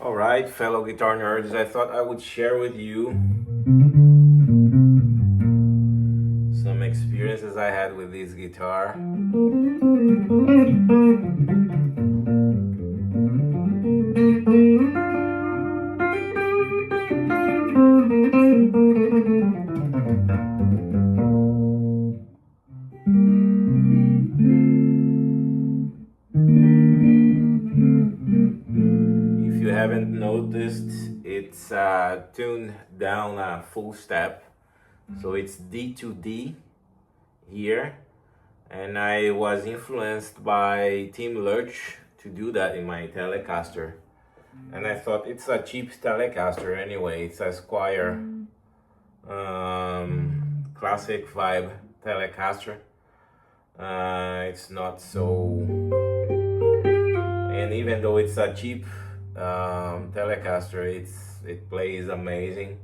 All right, fellow guitar nerds, I thought I would share with you some experiences I had with this guitar. If you haven't noticed, it's tuned down a full step. So it's D to D here. And I was influenced by Tim Lurch to do that in my Telecaster. And I thought it's a cheap Telecaster anyway. It's a Squire classic vibe Telecaster. It's not so, and even though it's a cheap Telecaster, it plays amazing.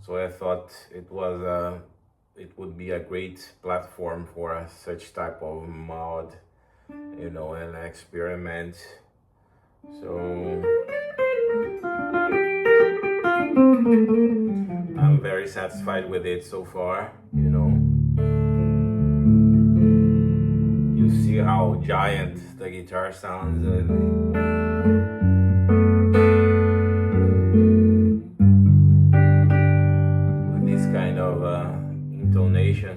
So I thought it would be a great platform for such type of mod, and experiment. So I'm very satisfied with it so far. You see how giant the guitar sounds. With this kind of intonation.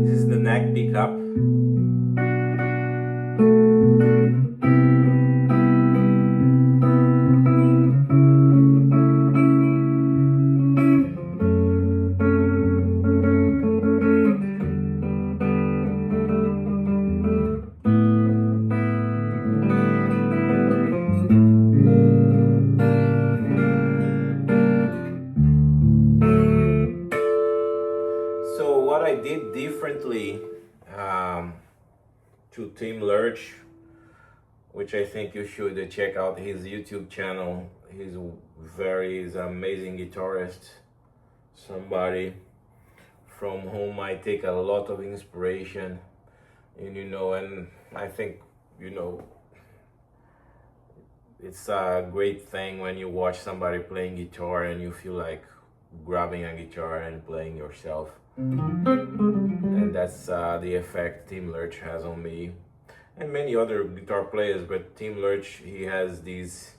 This is the neck pickup. So what I did differently to Tim Lurch, which I think you should check out his YouTube channel. He's an amazing guitarist, somebody from whom I take a lot of inspiration, and I think, it's a great thing when you watch somebody playing guitar and you feel like grabbing a guitar and playing yourself. And that's the effect Tim Lurch has on me and many other guitar players. But Tim Lurch, he has these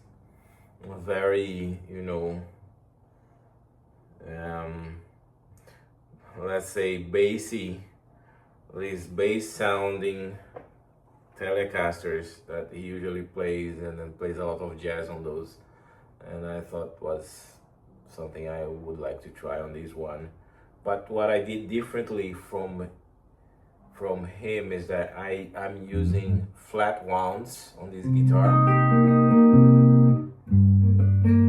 very, let's say these bass sounding Telecasters that he usually plays, and then plays a lot of jazz on those. And I thought was something I would like to try on this one. But what I did differently from him is that I'm using flat wounds on this guitar.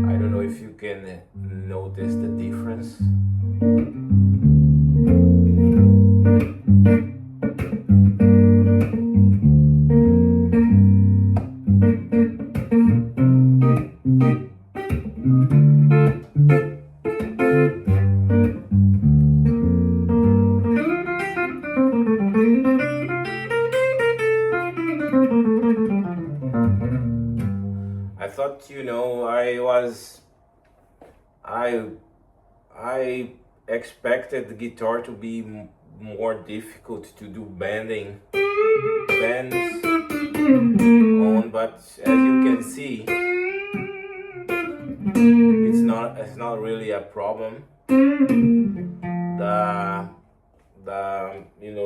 I don't know if you can notice the difference. I thought, I expected the guitar to be more difficult to do bends on, but as you can see, it's not really a problem.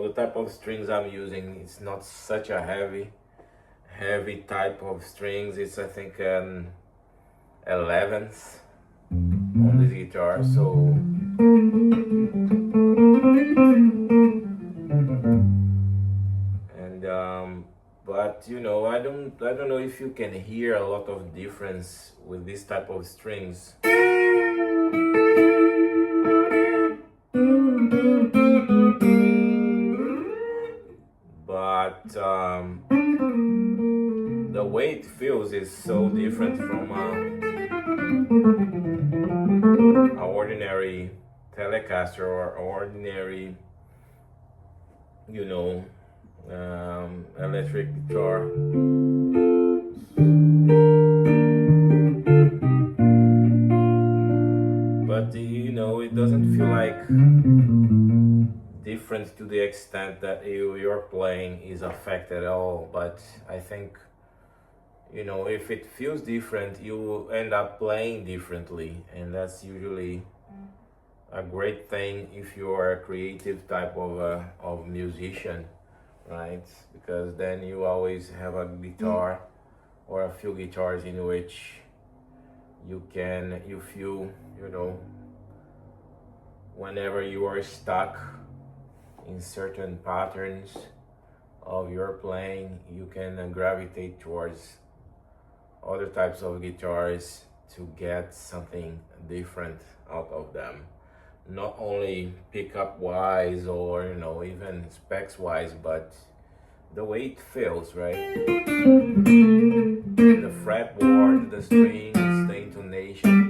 The type of strings I'm using, it's not such a heavy type of strings. It's, I think, 11th on this guitar. So and but I don't know if you can hear a lot of difference with this type of strings. But the way it feels is so different from a ordinary Telecaster or ordinary, you know, electric guitar. But you know, it doesn't feel like different to the extent that your playing is affected at all. But I think, you know, if it feels different, you end up playing differently, and that's usually a great thing if you are a creative type of musician, right? Because then you always have a guitar or a few guitars in which you feel, you know, whenever you are stuck in certain patterns of your playing, you can gravitate towards other types of guitars to get something different out of them. Not only pickup wise or, you know, even specs wise, but the way it feels, right? The fretboard, the strings, the intonation.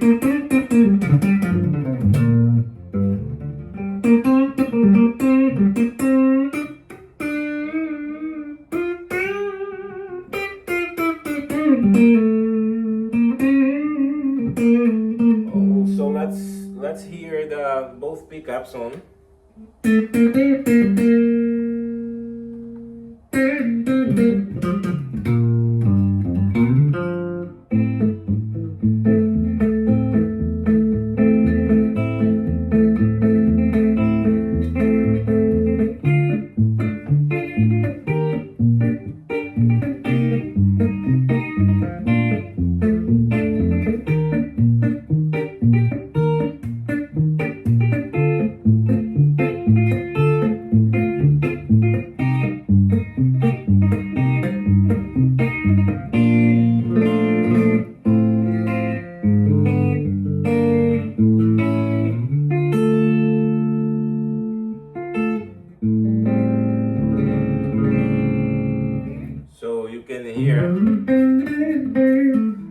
Oh, so let's hear the both pickups on. So you can hear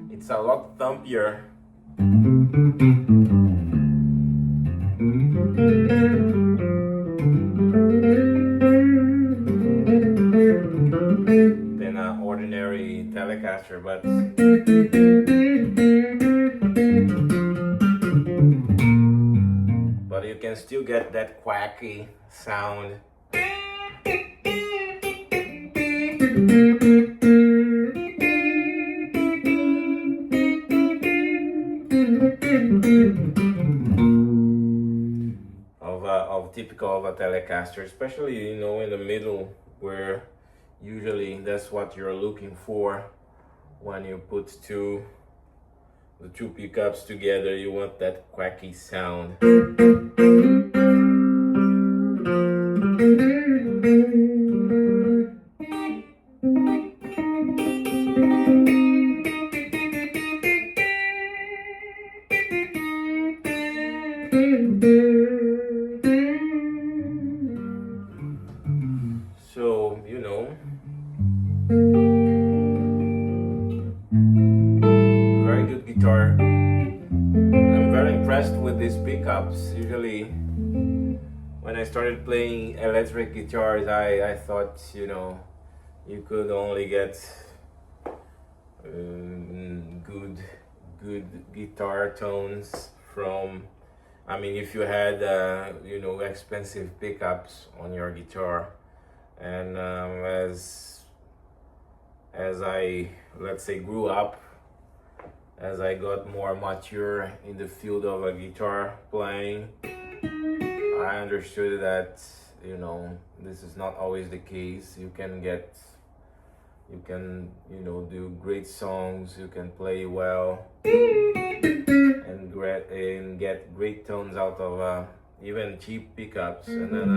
it's a lot thumpier. Than an ordinary Telecaster, but you can still get that quacky sound. Of typical of a Telecaster, especially, you know, in the middle, where usually that's what you're looking for when you put the two pickups together. You want that quacky sound. So, you know, very good guitar. I'm very impressed with these pickups. Usually, when I started playing electric guitars, I thought, you know, you could only get good guitar tones from, I mean, if you had you know, expensive pickups on your guitar. And as I, let's say, grew up, as I got more mature in the field of a guitar playing, I understood that, you know, this is not always the case. You can, you know, do great songs, you can play well, and get great tones out of even cheap pickups. And then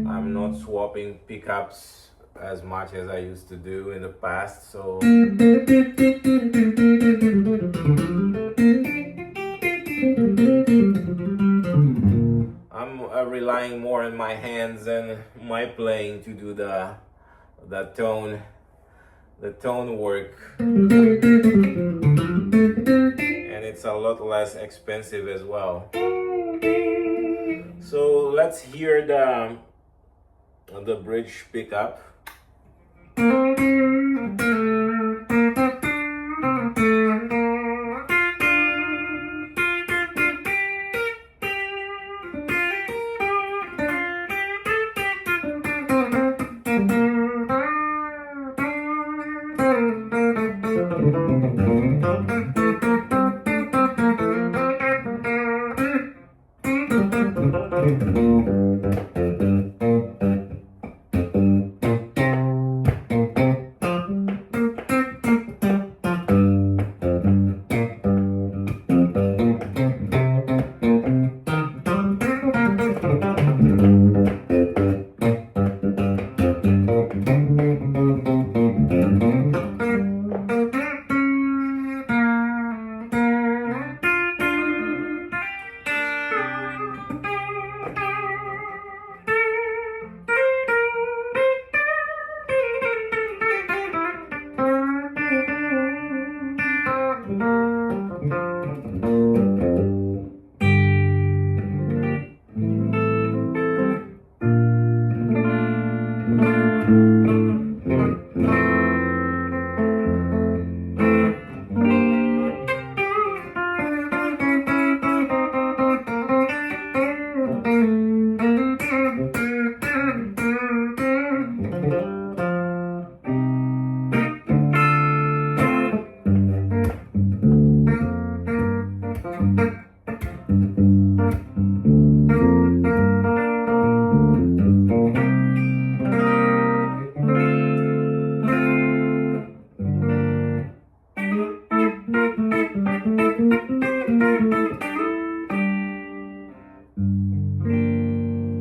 I'm not swapping pickups as much as I used to do in the past, so I'm relying more on my hands and my playing to do the that tone, the tone work, and it's a lot less expensive as well. So let's hear the bridge pickup.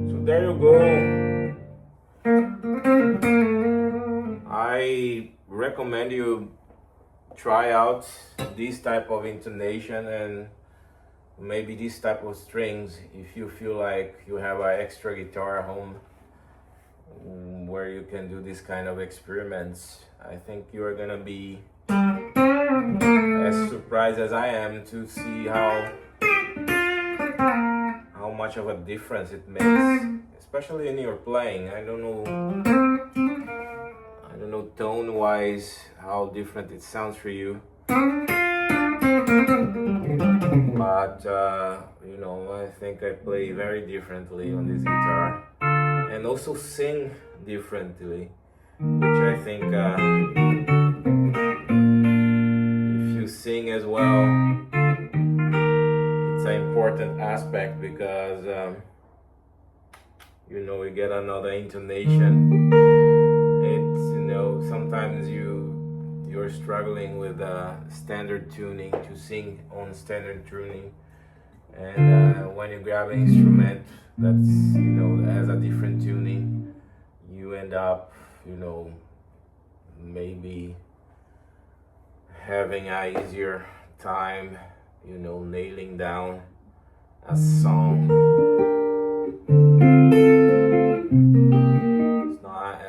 So there you go. I recommend you try out this type of intonation and maybe this type of strings if you feel like you have an extra guitar at home where you can do this kind of experiments. I think you're gonna be as surprised as I am to see how much of a difference it makes, especially in your playing. I don't know tone wise how different it sounds for you, but you know, I think I play very differently on this guitar and also sing differently, which I think if you sing as well, it's an important aspect because you know, you get another intonation. It's, you know, sometimes you're struggling with standard tuning, to sing on standard tuning, and when you grab an instrument that's, you know, that has a different tuning, you end up, you know, maybe having an easier time, you know, nailing down a song.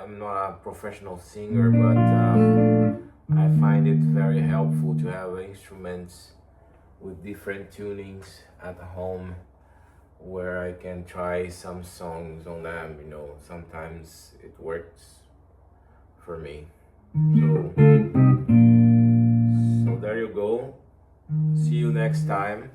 I'm not a professional singer, but I find it very helpful to have instruments with different tunings at home where I can try some songs on them. You know, sometimes it works for me. So there you go. See you next time.